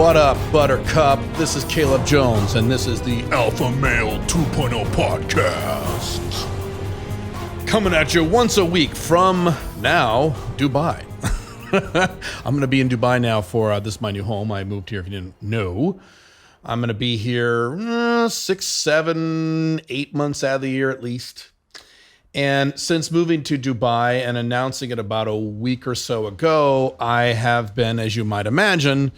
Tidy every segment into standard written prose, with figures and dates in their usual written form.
What up, Buttercup? This is Caleb Jones, and this is the Alpha Male 2.0 podcast. Coming at you once a week from now, Dubai. I'm going to be in Dubai now for this is my new home. I moved here if you didn't know. I'm going to be here 6, 7, 8 months out of the year at least. And since moving to Dubai and announcing it about a week or so ago, I have been, as you might imagine,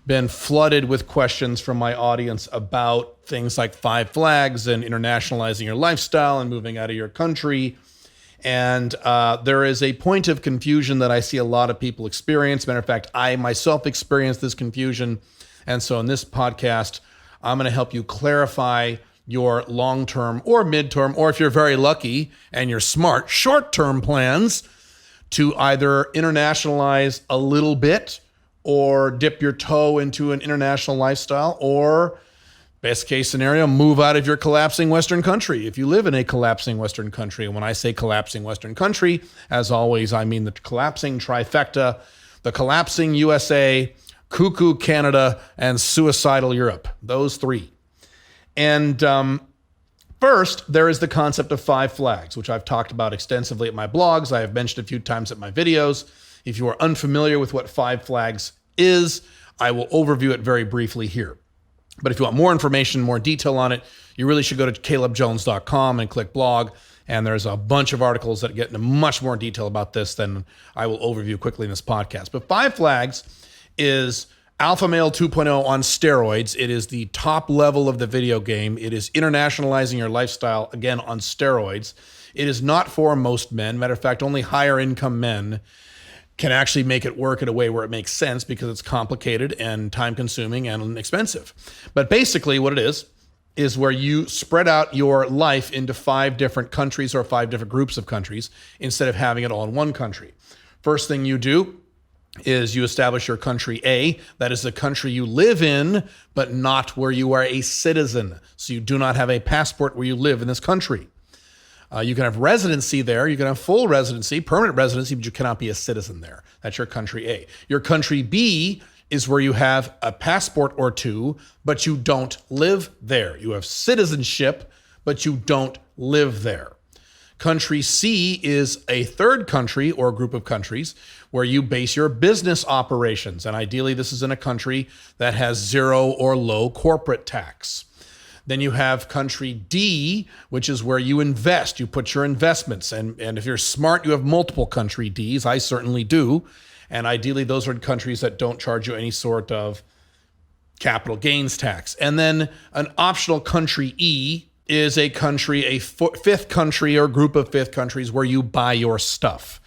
been flooded with questions from my audience about things like 5 flags and internationalizing your lifestyle and moving out of your country. And there is a point of confusion that I see a lot of people experience. Matter of fact, I myself experienced this confusion. And so in this podcast, I'm going to help you clarify your long-term or mid-term, or if you're very lucky and you're smart, short-term plans to either internationalize a little bit or dip your toe into an international lifestyle, or best case scenario, move out of your collapsing Western country if you live in a collapsing Western country. And when I say collapsing Western country, as always, I mean the collapsing trifecta, the collapsing USA, cuckoo Canada, and suicidal Europe, those 3. And first, there is the concept of 5 flags, which I've talked about extensively at my blogs. I have mentioned a few times at my videos. If you are unfamiliar with what 5 flags is, I will overview it very briefly here. But if you want more information, more detail on it, you really should go to calebjones.com and click blog. And there's a bunch of articles that get into much more detail about this than I will overview quickly in this podcast. But 5 flags is Alpha Male 2.0 on steroids. It is the top level of the video game. It is internationalizing your lifestyle, again, on steroids. It is not for most men. Matter of fact, only higher income men can actually make it work in a way where it makes sense because it's complicated and time consuming and expensive. But basically what it is where you spread out your life into 5 different countries or 5 different groups of countries instead of having it all in one country. First thing you do is you establish your country A. That is the country you live in, but not where you are a citizen. So you do not have a passport where you live in this country. You can have residency there. You can have full residency, permanent residency, but you cannot be a citizen there. That's your country A. Your country B is where you have a passport or 2, but you don't live there. You have citizenship, but you don't live there. Country C is a third country or group of countries where you base your business operations. And ideally, this is in a country that has 0 or low corporate tax. Then you have country D, which is where you invest. You put your investments. And if you're smart, you have multiple country Ds. I certainly do. And ideally, those are countries that don't charge you any sort of capital gains tax. And then an optional country E is a country, a 5th country or group of 5th countries where you buy your stuff.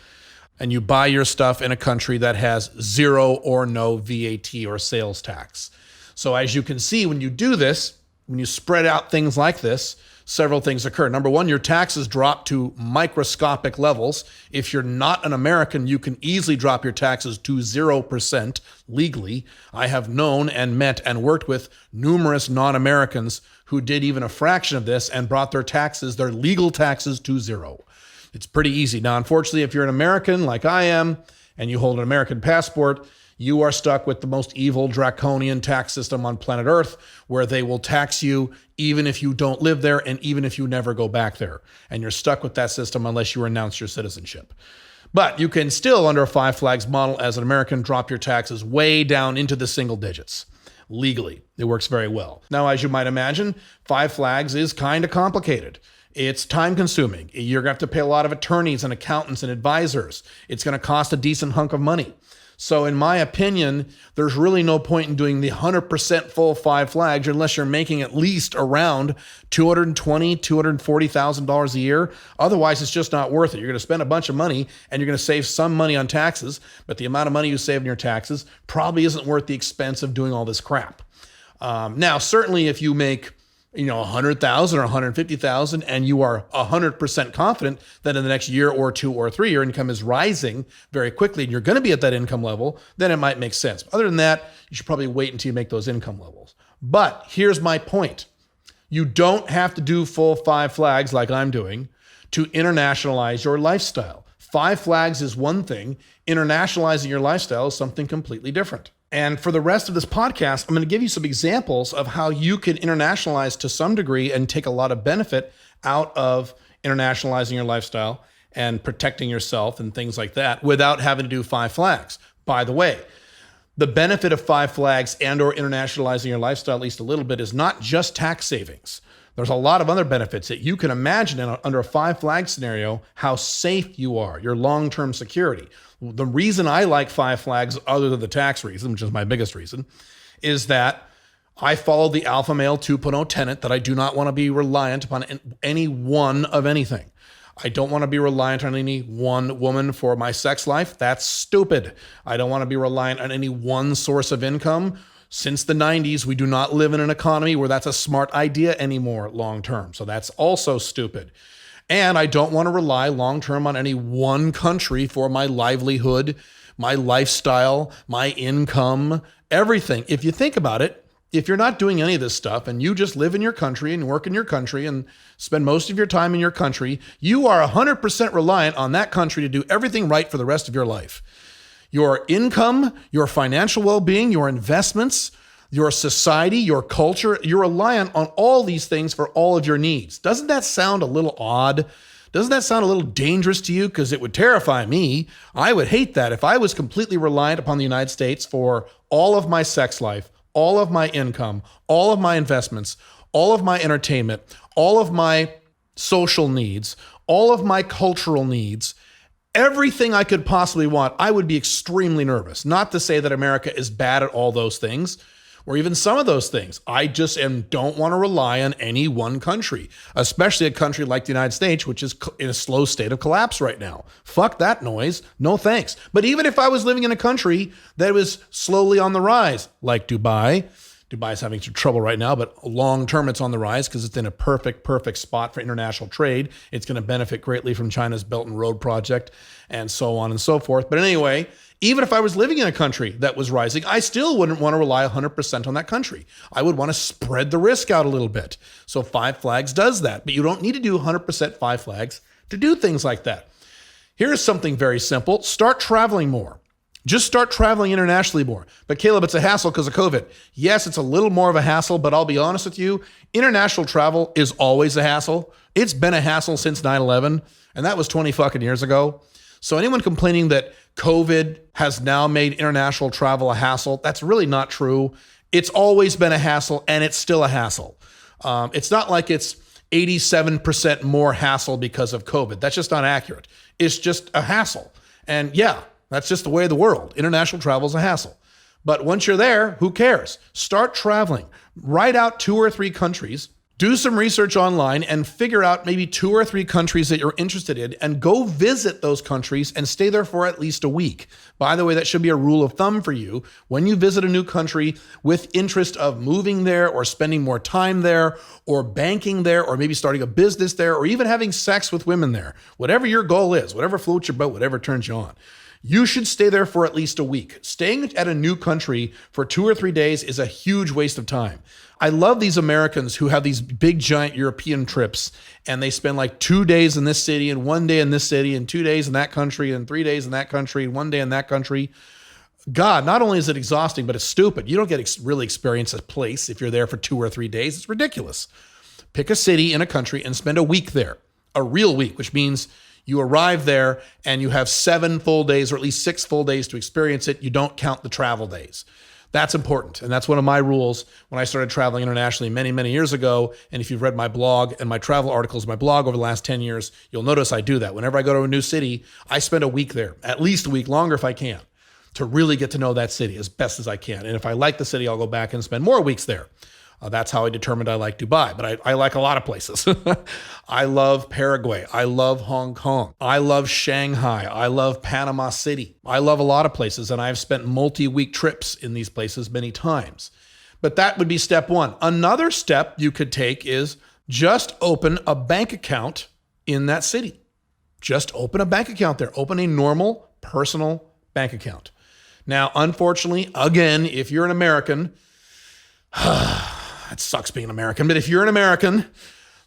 And you buy your stuff in a country that has 0 or no VAT or sales tax. So as you can see, when you do this, when you spread out things like this, several things occur. Number 1, your taxes drop to microscopic levels. If you're not an American, you can easily drop your taxes to 0% legally. I have known and met and worked with numerous non-Americans who did even a fraction of this and brought their taxes, their legal taxes, to 0. It's pretty easy. Now, unfortunately, if you're an American like I am and you hold an American passport, you are stuck with the most evil draconian tax system on planet Earth, where they will tax you even if you don't live there and even if you never go back there. And you're stuck with that system unless you renounce your citizenship. But you can still, under a 5 flags model as an American, drop your taxes way down into the single digits. Legally, it works very well. Now, as you might imagine, 5 flags is kind of complicated. It's time consuming. You're going to have to pay a lot of attorneys and accountants and advisors. It's going to cost a decent hunk of money. So in my opinion, there's really no point in doing the 100% full 5 flags unless you're making at least around $220,000, $240,000 a year. Otherwise, it's just not worth it. You're going to spend a bunch of money and you're going to save some money on taxes, but the amount of money you save in your taxes probably isn't worth the expense of doing all this crap. Now, certainly if you make $100,000 or $150,000, and you are 100% confident that in the next year or 2 or 3, your income is rising very quickly, and you're going to be at that income level, then it might make sense. Other than that, you should probably wait until you make those income levels. But here's my point. You don't have to do full 5 flags like I'm doing to internationalize your lifestyle. 5 flags is one thing. Internationalizing your lifestyle is something completely different. And for the rest of this podcast, I'm going to give you some examples of how you can internationalize to some degree and take a lot of benefit out of internationalizing your lifestyle and protecting yourself and things like that without having to do 5 flags. By the way, the benefit of 5 flags and or internationalizing your lifestyle at least a little bit is not just tax savings. There's a lot of other benefits that you can imagine under a 5 flag scenario, how safe you are, your long-term security. The reason I like 5 flags, other than the tax reason, which is my biggest reason, is that I follow the alpha male 2.0 tenet that I do not want to be reliant upon any one of anything. I don't want to be reliant on any one woman for my sex life. That's stupid. I don't want to be reliant on any one source of income. Since the 90s, we do not live in an economy where that's a smart idea anymore long term. So that's also stupid. And I don't want to rely long term on any one country for my livelihood, my lifestyle, my income, everything. If you think about it, if you're not doing any of this stuff and you just live in your country and work in your country and spend most of your time in your country, you are 100% reliant on that country to do everything right for the rest of your life. Your income, your financial well-being, your investments, your society, your culture, you're reliant on all these things for all of your needs. Doesn't that sound a little odd? Doesn't that sound a little dangerous to you? Because it would terrify me. I would hate that if I was completely reliant upon the United States for all of my sex life, all of my income, all of my investments, all of my entertainment, all of my social needs, all of my cultural needs, everything I could possibly want. I would be extremely nervous. Not to say that America is bad at all those things, or even some of those things. I just don't want to rely on any one country, especially a country like the United States, which is in a slow state of collapse right now. Fuck that noise. No thanks. But even if I was living in a country that was slowly on the rise, like Dubai, Dubai's having some trouble right now, but long term it's on the rise because it's in a perfect spot for international trade. It's going to benefit greatly from China's Belt and Road project and so on and so forth. But anyway, even if I was living in a country that was rising, I still wouldn't want to rely 100% on that country. I would want to spread the risk out a little bit. So 5 flags does that, but you don't need to do 100% 5 flags to do things like that. Here's something very simple. Start traveling more. Just start traveling internationally more. But Caleb, it's a hassle because of COVID. Yes, it's a little more of a hassle, but I'll be honest with you, international travel is always a hassle. It's been a hassle since 9/11, and that was 20 fucking years ago. So anyone complaining that COVID has now made international travel a hassle, that's really not true. It's always been a hassle, and it's still a hassle. It's not like it's 87% more hassle because of COVID. That's just not accurate. It's just a hassle. And yeah, that's just the way of the world. International travel is a hassle. But once you're there, who cares? Start traveling. Write out 2 or 3 countries. Do some research online and figure out maybe 2 or 3 countries that you're interested in and go visit those countries and stay there for at least a week. By the way, that should be a rule of thumb for you. When you visit a new country with interest of moving there or spending more time there or banking there or maybe starting a business there or even having sex with women there, whatever your goal is, whatever floats your boat, whatever turns you on, you should stay there for at least a week. Staying at a new country for 2 or 3 days is a huge waste of time. I love these Americans who have these big giant European trips and they spend like 2 days in this city and 1 day in this city and 2 days in that country and 3 days in that country and 1 day in that country. God, not only is it exhausting, but it's stupid. You don't get really experience a place if you're there for 2 or 3 days. It's ridiculous. Pick a city in a country and spend a week there, a real week, which means you arrive there and you have 7 full days or at least 6 full days to experience it. You don't count the travel days. That's important. And that's one of my rules when I started traveling internationally many, many years ago. And if you've read my blog and my travel articles, my blog over the last 10 years, you'll notice I do that. Whenever I go to a new city, I spend a week there, at least a week, longer if I can, to really get to know that city as best as I can. And if I like the city, I'll go back and spend more weeks there. That's how I determined I like Dubai, but I like a lot of places. I love Paraguay. I love Hong Kong. I love Shanghai. I love Panama City. I love a lot of places, and I've spent multi-week trips in these places many times. But that would be step 1. Another step you could take is just open a bank account in that city. Just open a bank account there. Open a normal personal bank account. Now, unfortunately, again, if you're an American, it sucks being an American, but if you're an American,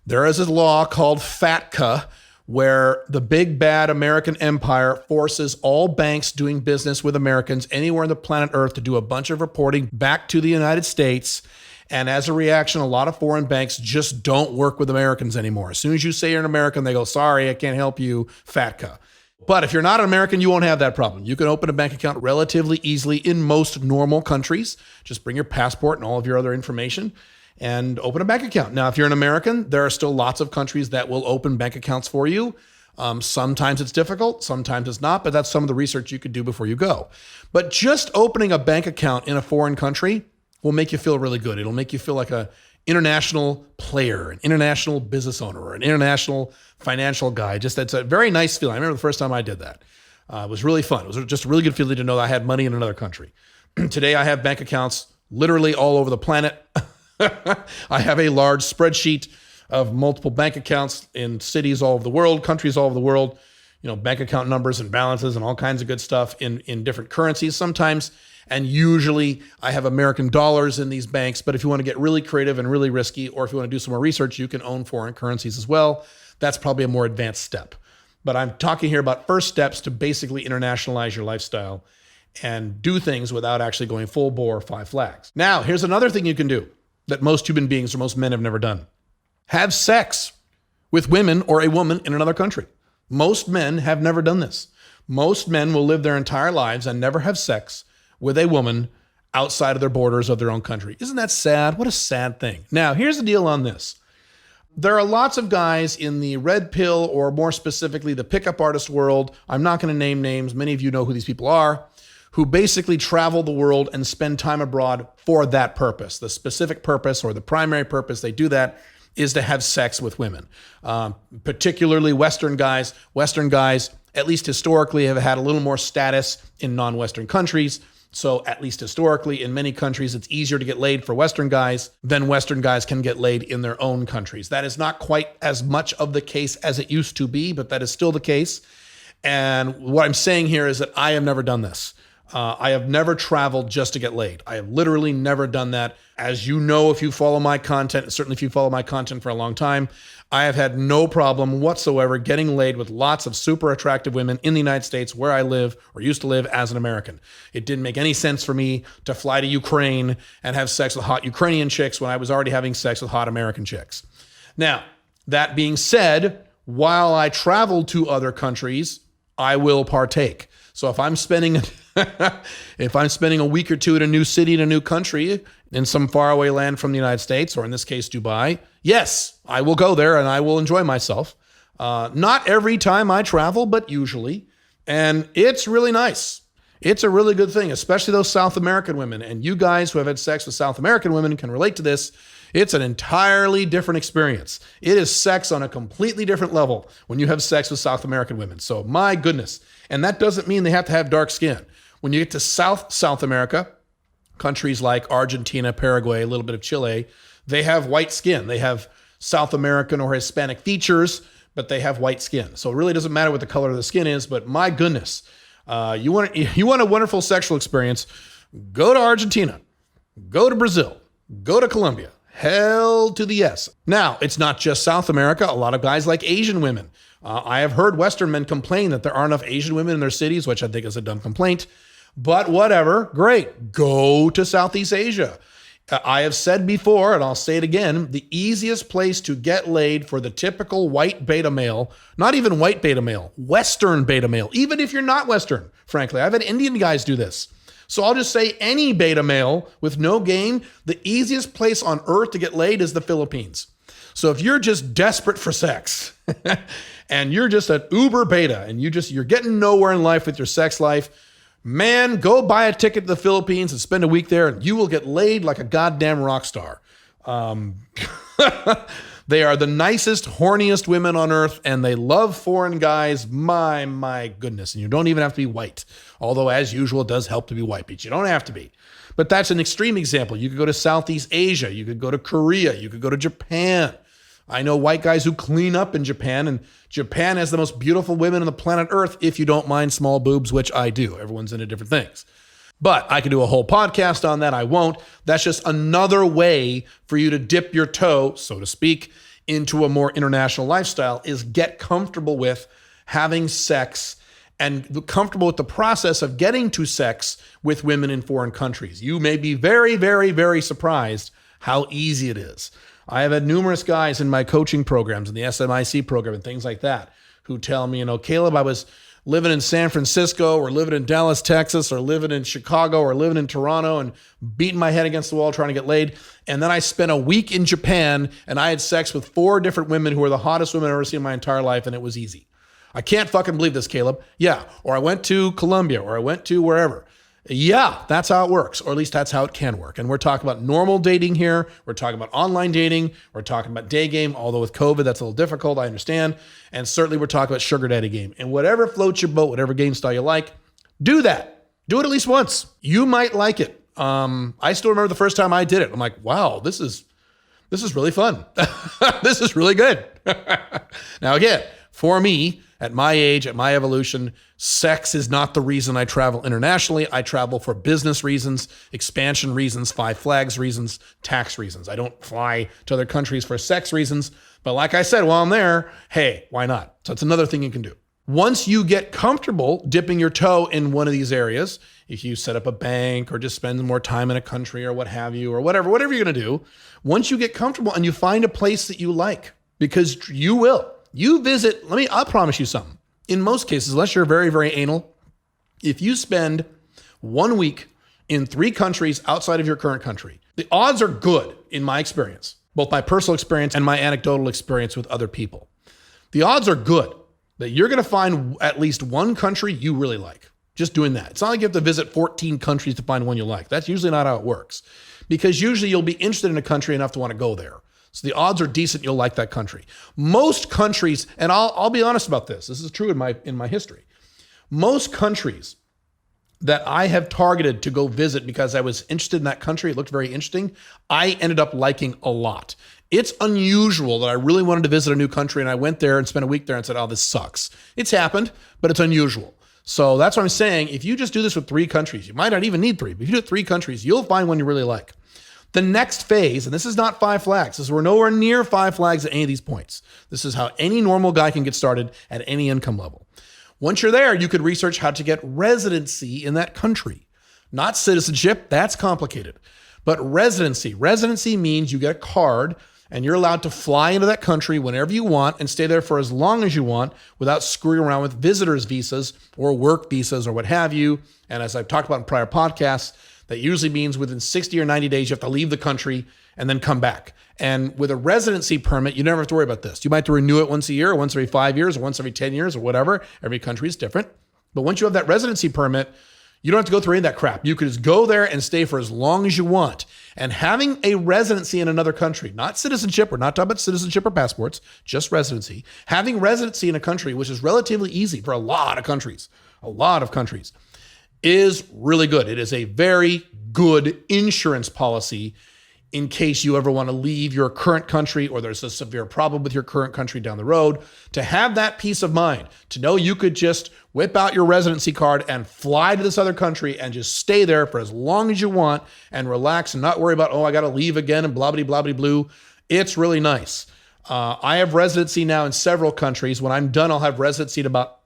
there is a law called FATCA, where the big bad American empire forces all banks doing business with Americans anywhere on the planet Earth to do a bunch of reporting back to the United States. And as a reaction, a lot of foreign banks just don't work with Americans anymore. As soon as you say you're an American, they go, sorry, I can't help you, FATCA. But if you're not an American, you won't have that problem. You can open a bank account relatively easily in most normal countries. Just bring your passport and all of your other information and open a bank account. Now, if you're an American, there are still lots of countries that will open bank accounts for you. Sometimes it's difficult, sometimes it's not, but that's some of the research you could do before you go. But just opening a bank account in a foreign country will make you feel really good. It'll make you feel like an international player, an international business owner, or an international financial guy. Just that's a very nice feeling. I remember the first time I did that. It was really fun. It was just a really good feeling to know that I had money in another country. Today, I have bank accounts literally all over the planet. I have a large spreadsheet of multiple bank accounts in cities all over the world, countries all over the world, bank account numbers and balances and all kinds of good stuff in different currencies sometimes. And usually I have American dollars in these banks, but if you want to get really creative and really risky, or if you want to do some more research, you can own foreign currencies as well. That's probably a more advanced step. But I'm talking here about first steps to basically internationalize your lifestyle and do things without actually going full bore 5 flags. Now, here's another thing you can do that most human beings or most men have never done. Have sex with women or a woman in another country. Most men have never done this. Most men will live their entire lives and never have sex with a woman outside of their borders of their own country. Isn't that sad? What a sad thing. Now, here's the deal on this. There are lots of guys in the red pill, or more specifically, the pickup artist world. I'm not going to name names. Many of you know who these people are, who basically travel the world and spend time abroad for that purpose. The specific purpose, or the primary purpose they do that, is to have sex with women. Particularly Western guys. Western guys, at least historically, have had a little more status in non-Western countries. So at least historically, in many countries, it's easier to get laid for Western guys than Western guys can get laid in their own countries. That is not quite as much of the case as it used to be, but that is still the case. And what I'm saying here is that I have never done this. I have never traveled just to get laid. I have literally never done that. As you know, if you follow my content, certainly if you follow my content for a long time, I have had no problem whatsoever getting laid with lots of super attractive women in the United States where I live or used to live as an American. It didn't make any sense for me to fly to Ukraine and have sex with hot Ukrainian chicks when I was already having sex with hot American chicks. Now, that being said, while I travel to other countries, I will partake. So if I'm spending a week or two in a new city, in a new country, in some faraway land from the United States, or in this case, Dubai, yes, I will go there and I will enjoy myself. Not every time I travel, but usually. And it's really nice. It's a really good thing, especially those South American women. And you guys who have had sex with South American women can relate to this. It's an entirely different experience. It is sex on a completely different level when you have sex with South American women. So my goodness. And that doesn't mean they have to have dark skin. When you get to South America, countries like Argentina, Paraguay, a little bit of Chile, they have white skin. They have South American or Hispanic features, but they have white skin. So it really doesn't matter what the color of the skin is, but my goodness, you want a wonderful sexual experience, go to Argentina, go to Brazil, go to Colombia. Hell to the yes. Now, it's not just South America. A lot of guys like Asian women. I have heard Western men complain that there aren't enough Asian women in their cities, which I think is a dumb complaint. But whatever, great. Go to Southeast Asia. I have said before, and I'll say it again, the easiest place to get laid for the typical white beta male, not even white beta male, Western beta male, even if you're not Western, frankly. I've had Indian guys do this. So I'll just say any beta male with no game, the easiest place on earth to get laid is the Philippines. So if you're just desperate for sex and you're just an uber beta and you're getting nowhere in life with your sex life, man, go buy a ticket to the Philippines and spend a week there and you will get laid like a goddamn rock star. They are the nicest, horniest women on earth, and they love foreign guys. My goodness. And you don't even have to be white. Although, as usual, it does help to be white, but you don't have to be. But that's an extreme example. You could go to Southeast Asia. You could go to Korea. You could go to Japan. I know white guys who clean up in Japan, and Japan has the most beautiful women on the planet Earth, if you don't mind small boobs, which I do. Everyone's into different things. But I could do a whole podcast on that. I won't. That's just another way for you to dip your toe, so to speak, into a more international lifestyle is get comfortable with having sex and comfortable with the process of getting to sex with women in foreign countries. You may be very, very, very surprised how easy it is. I have had numerous guys in my coaching programs, in the SMIC program and things like that, who tell me, Caleb, I was living in San Francisco or living in Dallas, Texas, or living in Chicago or living in Toronto and beating my head against the wall trying to get laid. And then I spent a week in Japan and I had sex with 4 different women who were the hottest women I've ever seen in my entire life, and it was easy. I can't fucking believe this, Caleb. Yeah. Or I went to Colombia, or I went to wherever. Yeah, that's how it works, or at least that's how it can work. And we're talking about normal dating here. We're talking about online dating. We're talking about day game, although with COVID, that's a little difficult, I understand. And certainly we're talking about sugar daddy game. And whatever floats your boat, whatever game style you like, do that. Do it at least once. You might like it. I still remember the first time I did it. I'm like, wow, this is really fun. This is really good. Now again, for me, at my age, at my evolution, sex is not the reason I travel internationally. I travel for business reasons, expansion reasons, 5 flags reasons, tax reasons. I don't fly to other countries for sex reasons. But like I said, while I'm there, hey, why not? So it's another thing you can do. Once you get comfortable dipping your toe in one of these areas, if you set up a bank or just spend more time in a country or what have you, or whatever you're going to do, once you get comfortable and you find a place that you like, because you will. You visit, I'll promise you something. In most cases, unless you're very, very anal, if you spend 1 week in 3 countries outside of your current country, the odds are good, in my experience, both my personal experience and my anecdotal experience with other people. The odds are good that you're going to find at least one country you really like. Just doing that. It's not like you have to visit 14 countries to find one you like. That's usually not how it works. Because usually you'll be interested in a country enough to want to go there. So the odds are decent you'll like that country. Most countries, and I'll be honest about this. This is true in my history. Most countries that I have targeted to go visit because I was interested in that country, it looked very interesting, I ended up liking a lot. It's unusual that I really wanted to visit a new country and I went there and spent a week there and said, oh, this sucks. It's happened, but it's unusual. So that's what I'm saying. If you just do this with 3 countries, you might not even need 3, but if you do it 3 countries, you'll find one you really like. The next phase, and this is not 5 flags. We're nowhere near 5 flags at any of these points. This is how any normal guy can get started at any income level. Once you're there, you could research how to get residency in that country. Not citizenship, that's complicated. But residency. Residency means you get a card and you're allowed to fly into that country whenever you want and stay there for as long as you want without screwing around with visitors visas or work visas or what have you. And as I've talked about in prior podcasts, that usually means within 60 or 90 days, you have to leave the country and then come back. And with a residency permit, you never have to worry about this. You might have to renew it once a year or once every 5 years or once every 10 years or whatever. Every country is different. But once you have that residency permit, you don't have to go through any of that crap. You could just go there and stay for as long as you want. And having a residency in another country, not citizenship, we're not talking about citizenship or passports, just residency. Having residency in a country, which is relatively easy for a lot of countries, is really good. It is a very good insurance policy in case you ever want to leave your current country or there's a severe problem with your current country down the road. To have that peace of mind, to know you could just whip out your residency card and fly to this other country and just stay there for as long as you want and relax and not worry about, I got to leave again and blah, blah, blah, blah, blue. It's really nice. I have residency now in several countries. When I'm done, I'll have residency in about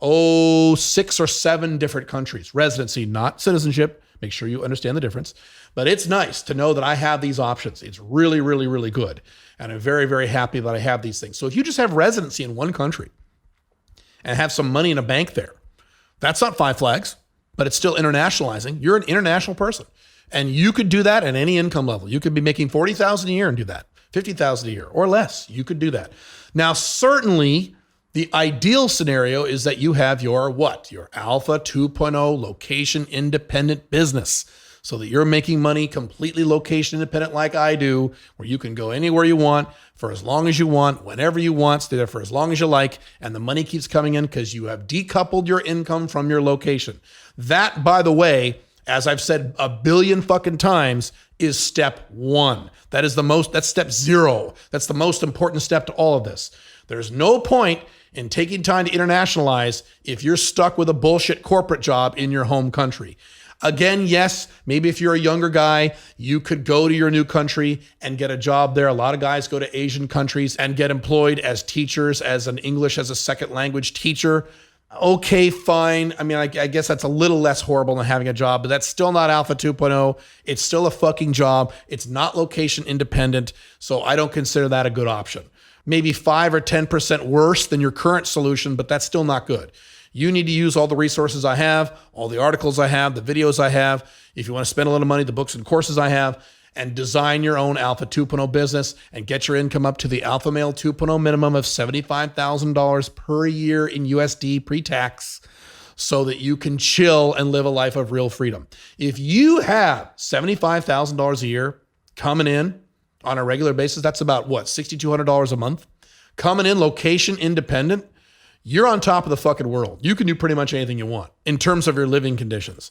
6 or 7 different countries. Residency, not citizenship. Make sure you understand the difference. But it's nice to know that I have these options. It's really, really, really good. And I'm very, very happy that I have these things. So if you just have residency in one country and have some money in a bank there, that's not 5 flags, but it's still internationalizing. You're an international person. And you could do that at any income level. You could be making $40,000 a year and do that. $50,000 a year or less. You could do that. Now, certainly, the ideal scenario is that you have your Alpha 2.0 location independent business so that you're making money completely location independent like I do, where you can go anywhere you want for as long as you want, whenever you want, stay there for as long as you like, and the money keeps coming in because you have decoupled your income from your location. That, by the way, as I've said a billion fucking times, is step 1. That's step 0. That's the most important step to all of this. There's no point in taking time to internationalize if you're stuck with a bullshit corporate job in your home country. Again, yes, maybe if you're a younger guy, you could go to your new country and get a job there. A lot of guys go to Asian countries and get employed as teachers, as an English as a second language teacher. Okay, fine. I mean, I guess that's a little less horrible than having a job, but that's still not Alpha 2.0. It's still a fucking job. It's not location independent, so I don't consider that a good option. Maybe 5 or 10% worse than your current solution, but that's still not good. You need to use all the resources I have, all the articles I have, the videos I have. If you want to spend a little money, the books and courses I have, and design your own Alpha 2.0 business and get your income up to the Alpha Male 2.0 minimum of $75,000 per year in USD pre-tax so that you can chill and live a life of real freedom. If you have $75,000 a year coming in on a regular basis, that's about what, $6,200 a month? Coming in location independent, you're on top of the fucking world. You can do pretty much anything you want in terms of your living conditions.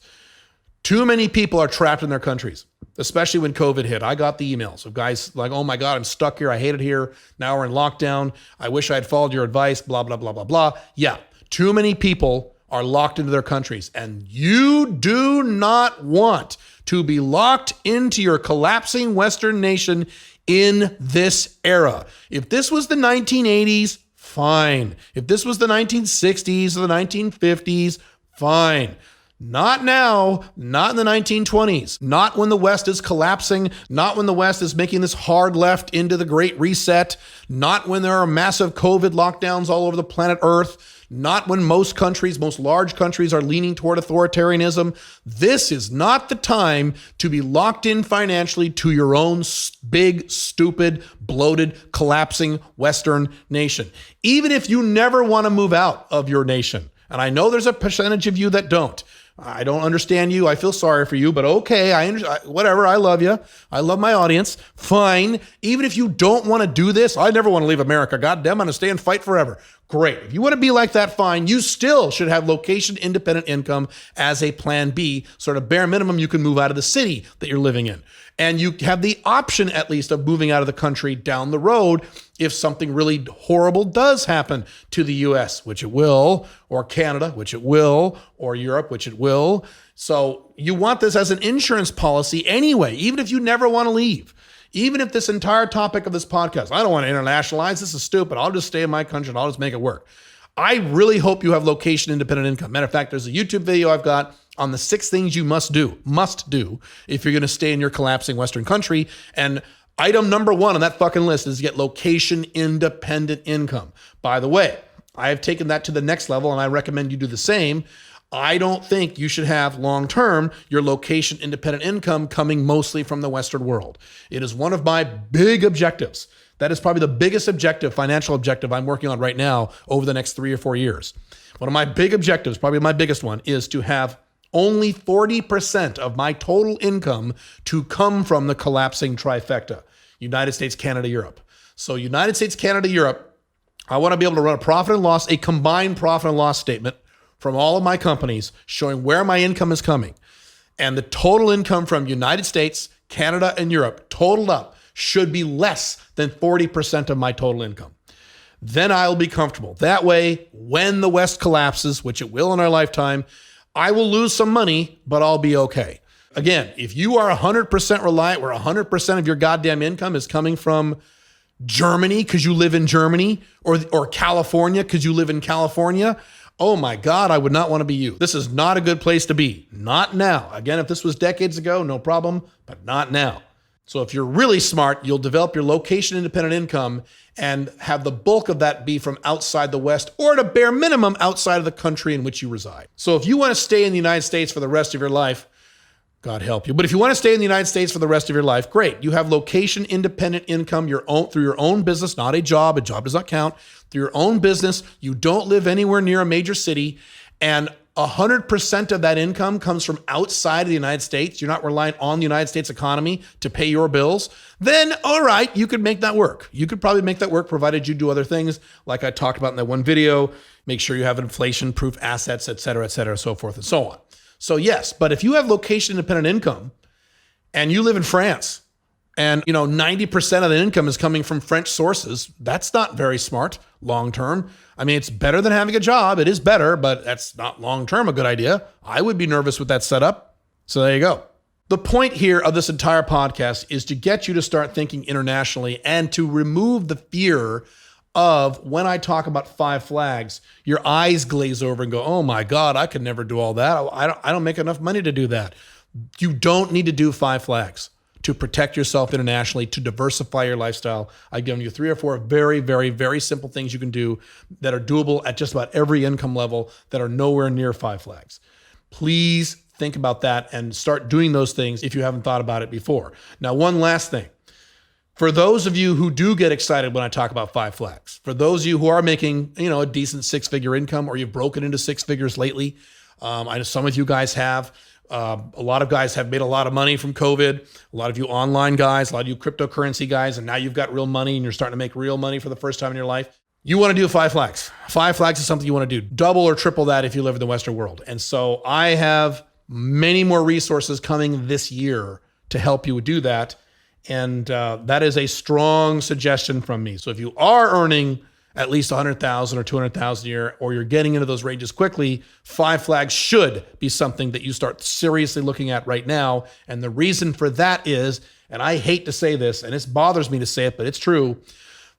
Too many people are trapped in their countries, especially when COVID hit. I got the emails of guys like, oh my God, I'm stuck here. I hate it here. Now we're in lockdown. I wish I had followed your advice, blah, blah, blah, blah, blah. Yeah, too many people are locked into their countries, and you do not want to be locked into your collapsing Western nation in this era. If this was the 1980s, fine. If this was the 1960s or the 1950s, fine. Not now, not in the 1920s, not when the West is collapsing, not when the West is making this hard left into the Great Reset, not when there are massive COVID lockdowns all over the planet Earth, not when most countries, most large countries are leaning toward authoritarianism. This is not the time to be locked in financially to your own big, stupid, bloated, collapsing Western nation. Even if you never want to move out of your nation, and I know there's a percentage of you that don't. I don't understand you. I feel sorry for you, but okay, whatever. I love you. I love my audience. Fine. Even if you don't want to do this, I never want to leave America. God damn, I'm going to stay and fight forever. Great. If you want to be like that, fine. You still should have location independent income as a plan B. Sort of bare minimum, you can move out of the city that you're living in. And you have the option, at least, of moving out of the country down the road if something really horrible does happen to the US, which it will, or Canada, which it will, or Europe, which it will. So you want this as an insurance policy anyway, even if you never want to leave. Even if this entire topic of this podcast, I don't want to internationalize, this is stupid, I'll just stay in my country and I'll just make it work. I really hope you have location independent income. Matter of fact, there's a YouTube video I've got on the 6 things you must do if you're going to stay in your collapsing Western country. And item number 1 on that fucking list is get location independent income. By the way, I have taken that to the next level and I recommend you do the same. I don't think you should have long-term your location independent income coming mostly from the Western world. It is one of my big objectives. That is probably the biggest objective, financial objective I'm working on right now over the next 3 or 4 years. One of my big objectives, probably my biggest one, is to have only 40% of my total income to come from the collapsing trifecta: United States, Canada, Europe. So United States, Canada, Europe, I want to be able to run a combined profit and loss statement from all of my companies showing where my income is coming. And the total income from United States, Canada, and Europe totaled up should be less than 40% of my total income. Then I'll be comfortable. That way, when the West collapses, which it will in our lifetime, I will lose some money, but I'll be okay. Again, if you are 100% reliant, where 100% of your goddamn income is coming from Germany because you live in Germany, or California because you live in California, oh my God, I would not want to be you. This is not a good place to be. Not now. Again, if this was decades ago, no problem, but not now. So if you're really smart, you'll develop your location independent income and have the bulk of that be from outside the West, or at a bare minimum outside of the country in which you reside. So if you want to stay in the United States for the rest of your life, God help you. But if you want to stay in the United States for the rest of your life, great. You have location independent income through your own business, not a job. A job does not count. Through your own business, you don't live anywhere near a major city, and 100% of that income comes from outside of the United States. You're not reliant on the United States economy to pay your bills. Then, all right, you could make that work. You could probably make that work provided you do other things like I talked about in that one video. Make sure you have inflation-proof assets, et cetera, so forth and so on. So yes, but if you have location independent income and you live in France and 90% of the income is coming from French sources, that's not very smart long-term. I mean, it's better than having a job. It is better, but that's not long-term a good idea. I would be nervous with that setup. So there you go. The point here of this entire podcast is to get you to start thinking internationally and to remove the fear of when I talk about 5 flags, your eyes glaze over and go, oh my God, I could never do all that. I don't make enough money to do that. You don't need to do 5 flags to protect yourself internationally, to diversify your lifestyle. I've given you 3 or 4 very, very, very simple things you can do that are doable at just about every income level that are nowhere near 5 flags. Please think about that and start doing those things if you haven't thought about it before. Now, one last thing. For those of you who do get excited when I talk about 5 flags, for those of you who are making, a decent 6-figure income, or you've broken into 6 figures lately, I know some of you guys have. A lot of guys have made a lot of money from COVID. A lot of you online guys, a lot of you cryptocurrency guys, and now you've got real money and you're starting to make real money for the first time in your life. You want to do 5 flags. 5 flags is something you want to do. Double or triple that if you live in the Western world. And so I have many more resources coming this year to help you do that. And that is a strong suggestion from me. So if you are earning at least $100,000 or $200,000 a year, or you're getting into those ranges quickly, 5 flags should be something that you start seriously looking at right now. And the reason for that is, and I hate to say this, and it bothers me to say it, but it's true,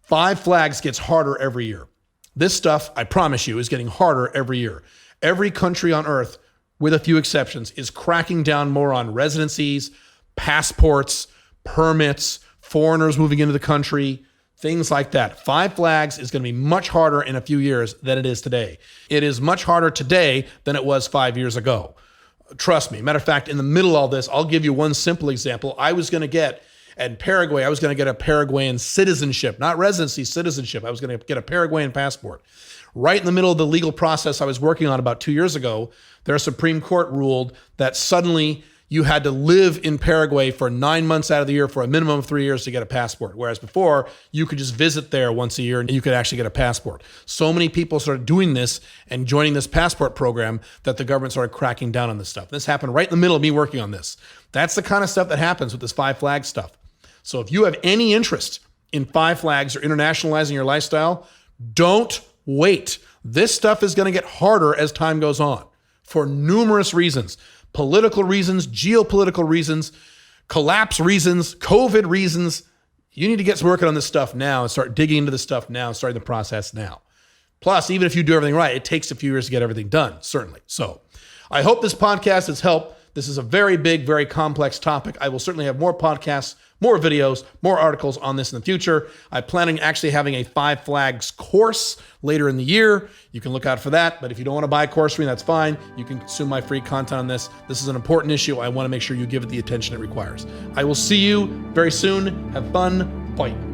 5 flags gets harder every year. This stuff, I promise you, is getting harder every year. Every country on earth, with a few exceptions, is cracking down more on residencies, passports, permits, foreigners moving into the country, things like that. 5 flags is going to be much harder in a few years than it is today. It is much harder today than it was 5 years ago. Trust me. Matter of fact, in the middle of all this, I'll give you one simple example. I was going to get a Paraguayan citizenship, not residency, citizenship. I was going to get a Paraguayan passport. Right in the middle of the legal process I was working on about 2 years ago, their Supreme Court ruled that suddenly you had to live in Paraguay for 9 months out of the year for a minimum of 3 years to get a passport. Whereas before, you could just visit there once a year and you could actually get a passport. So many people started doing this and joining this passport program that the government started cracking down on this stuff. This happened right in the middle of me working on this. That's the kind of stuff that happens with this 5 flag stuff. So if you have any interest in 5 flags or internationalizing your lifestyle, don't wait. This stuff is going to get harder as time goes on for numerous reasons. Political reasons, geopolitical reasons, collapse reasons, COVID reasons. You need to get working on this stuff now and start digging into this stuff now and starting the process now. Plus, even if you do everything right, it takes a few years to get everything done, certainly. So I hope this podcast has helped. This is a very big, very complex topic. I will certainly have more podcasts, more videos, more articles on this in the future. I'm planning actually having a 5 flags course later in the year. You can look out for that. But if you don't want to buy a course from me, that's fine. You can consume my free content on this. This is an important issue. I want to make sure you give it the attention it requires. I will see you very soon. Have fun. Fight.